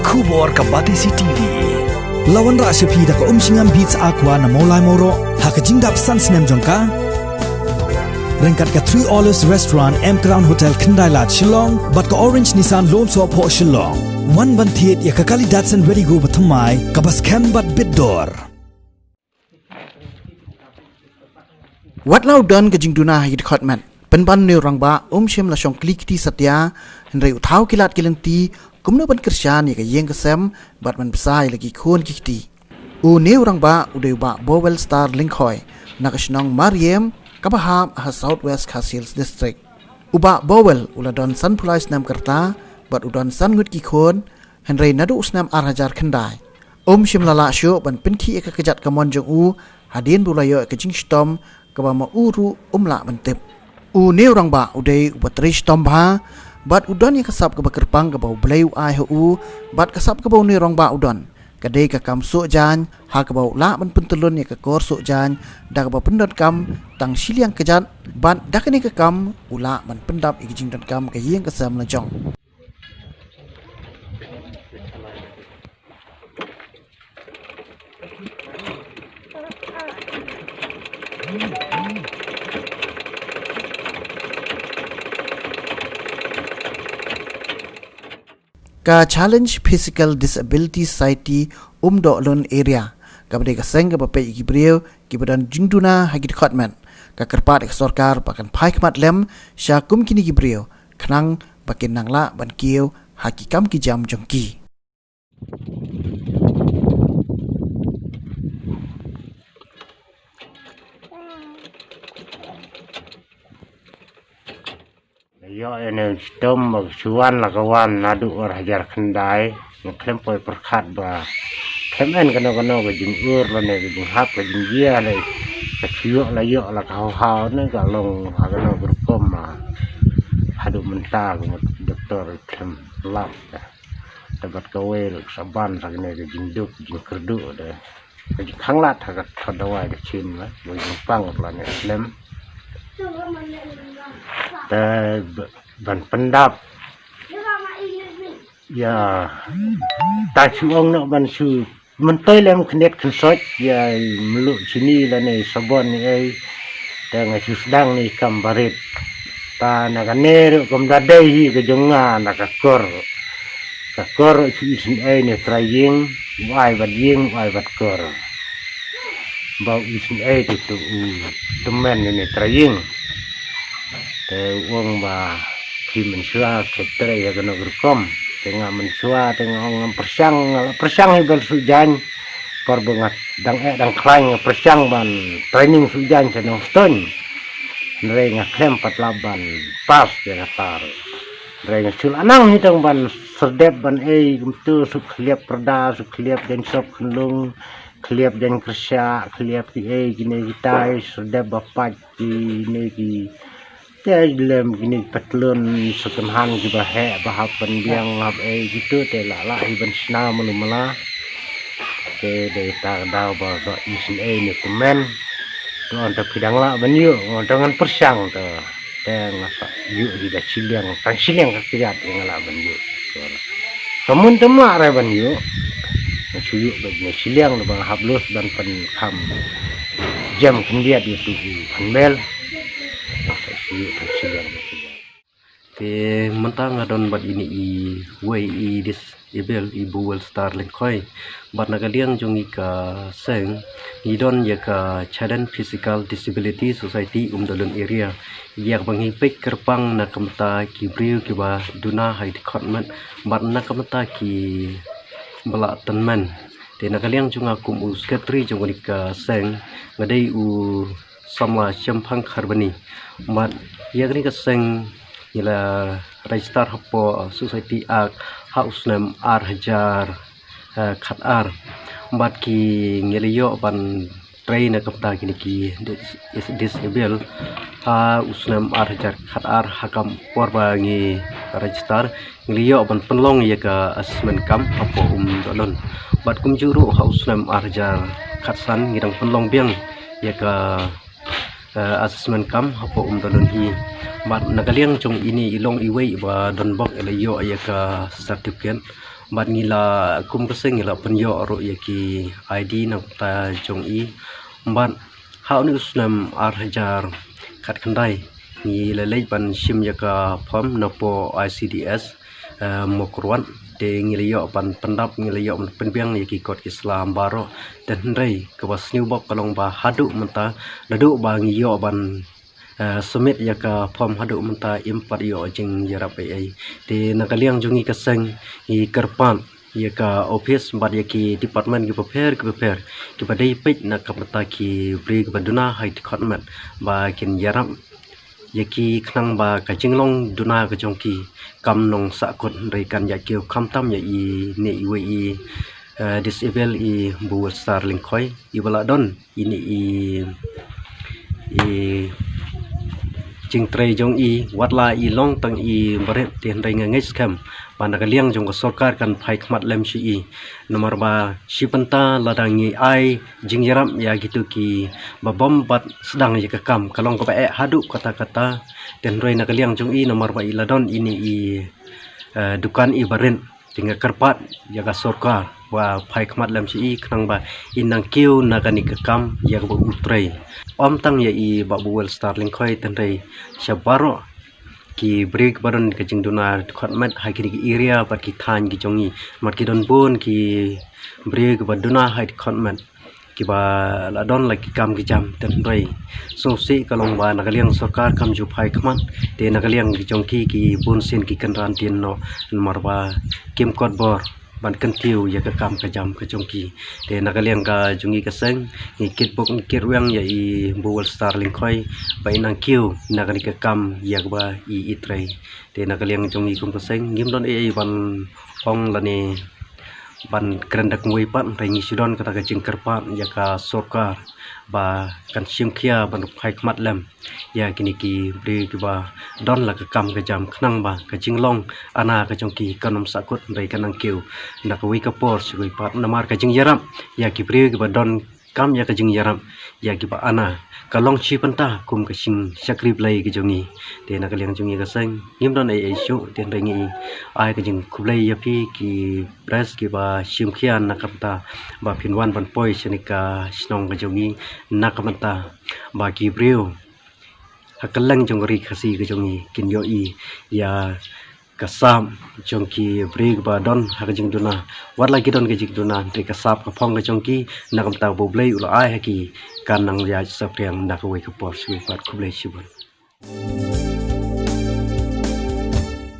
Kubor ka Batisi TV. Lawan ra sepi da ka singam beats aqua na molai moro ha ka jingdap sans nem jongka. Rengkat ka 3 Olives Restaurant M Crown Hotel Kendai Lat Shillong bat ka Orange Nissan Lom So Po Shillong. Wan ban thiet ya ka kali Datsun Ready Go bathamai ka bas kem bat bidor. Wat lau don ka jingduna hid khotman. Penban ne rangba shem la shong klik ti satya henry uthau kilat kilenti kumno ban kersyan ya ka yeng kesem bat man besai lagi khon kikti. U ne rangba udeu ba Bowel Star Linkhoi nakashnong Mariem kabaham ha Southwest Khasils District. Uba Bowel uladon san pulai snam kerta bat udon san ngut ki khon henry nadu usnam arhajar kendai. Shem lala syo ban penki ka kejat kamon jong u hadin bulayo ka jingstom kabama uru umla bentip. U ne orang ba udai ubatrish tombha bat udon yang kasap ke bakerpang ke bau bleu ai hu bat kasap ke bau ne orang ba udon kadai ka kam su jan ha ke bau la ban pentulun ya ke kor su jan da ke bau pendot kam tang siliang kejat bat da ke ne ke kam ula ban pendap ik jing dot kam ke hieng ke sam la jong. Ka challenge physical disability society dolon area kabade ka seng ka bape gibreu gibadan jingduna hagit khotman ka kerpat ek sarkar pakan phai khmat lem sha kum kini gibreu khnang bakin nangla ban kieu hakikam ki jam jongki. Yo ini stom suan la kawan nadu hajar kendai ngeklem poi perkat ba kemen kano ke jingur la ne ke hak ke jingia le ke ciok la yo la kau ne ka long kano berkom ma hadu mentah ke doktor klem lap dapat kawel saban sak ne ke jinduk jingkerdu de ke khanglat ha ka thadawai ke chin la bo pang la ne klem ban pendap ya ta chuong nak ban su mentoi lem knet khsot ya meluk sini la ne sabon ni ai tang su sedang ni kambarit ta na kane kom dadai hi ke jonga na ka kor su isin ai ne traying wai bat kor bau isin ai tu temen ni traying te uang ba ki mensua ketre ya kena berkom tengah mensua tengah persang ibal sujan korbangat dang klaing persang ban training sujan senang stone nreng klem 48 pas dia tar nreng sul anang hitang ban serdep ban gumtu su kliap perda su kliap dan sop kelung kliap dan kerja kliap ki gini kita serdep bapak ki ne ki lem gini petlun sekenhan juga bahap pendiang ngap gitu la iban sna menumala ke data dau ba isin ni komen to untuk kidang la banyu dengan persang to ngasa yu di da siliang tang siliang ka kiat ngala banyu kamun temla re banyu suyu bagi siliang bang hablus dan pen kam jam kendia di tubuh panbel ke mentang adon bad ini i disable i Bowel Star Linkhoi bad nagaliang jongi ka seng idon ya ka challenge physical disability society dolon area yak bangi pek kerpang na kamta ki briu ki ba duna hai department bad na kamta ki bala tanman te nagaliang jonga kum uskatri jongi ka seng ngadai u samla champang kharbani mat yakni kaseng ila register hapo society ak house name arhajar khatar mat ki ngeliyo ban train kapta kini ki disable ha usnam arhajar khatar hakam porbangi register ngeliyo ban penlong ya ka assessment kam hapo dolon bat kumjuru house name arhajar khatsan ngidang penlong biang ya ka assessment kam hapo dolon hi mat nagaliang jong ini ilong iwei ba don bok elayo ayaka certificate mat ngila kum keseng ngila penyo ro yaki ID na ta jong i mat hau ni usnam arhajar kat kandai ni lelei ban sim yaka pom napo ICDS mokurwan de ngiliyo pan pendap ngiliyo penbiang yaki kot Islam baro dan rei kewas new bok kalong ba hadu menta dadu ba ngiyo ban sumit yaka pom hadu menta impat yo jing yarap ai de nakaliang jungi kaseng i kerpan yaka office bad yaki department ki prepare ki badai pek nak kapata ki bri baduna high department ba kin yarap yaki knang ba kajinglong duna ka jongki kam nong sakut reikan yakil kam tam ya i ne iwe i disable i buwal starling khoi i bala don ini i jing trei jong i watla i long tang i baret ten rei ngai scam panagaliang jong ko sarkar kan phai khmat lem shi i nomor ba shipanta ladangi ai jing yaram ya gitu ki babom bat sedang ya kam kalong ko ba hadu kata-kata ten rei nagaliang jong i nomor ba i ladon ini i dukan i barin tinggal kerpat jaga sarkar wa phai khmat lem shi i knang ba inang kiu nagani kam ya ko utrei om tang ya i babuwal starling khoi ten rei shabaro ki break baron ke jing dunar khotmat hakiri ki area pat ki than ki jongi mat ki don bon ki break baduna hait khotmat ki ba la don la ki kam ki jam ten rei so si kalong ba nakaliang sarkar kam ju phai khman te nakaliang ki jongki ki bon sen ki kanran tin no marba kim kot bor ban kan tiu ya ka kam ka jam ka jongki te nakaliang ka jungi ka seng ni kit bok ni kit wang ya i buwal starling khoi ba inang kiu nakali ka kam ya ba i itrei te nakaliang jungi kum ka seng ngim don e ban ong la ne ban kerendak ngui pat rai sidon kata ka jingkerpat ya ka sarkar ba kan simkhia ban phai khmat lem ya kini ki bri ki ba don la ka kam ka jam khnang ba ka jinglong ana ka jongki kanom sakut rai kanang kiu nak wi ka por sugui pat namar ka jing yaram ya ki bri ki ba don kam ya ka jing yaram ya ki ba ana kalong chi panta kum ka sing sakri play ki jongi te na ka liang jongi ka sang ngim don ai shu ten rai ngi ai ka jing khublai ya pi ki press ki ba simkhian na kapta ba phinwan ban poi chenika snong ka jongi na kamata ba ki breu hakalang jongri khasi ka jongi kin yo i ya kasam jongki break ba don hakajing duna wat lagi don ke jing duna tri kasap ka phong ka jongki nakam ta boblei ula ai haki kanang ya sapriang nak we ka por sui pat khublei shibun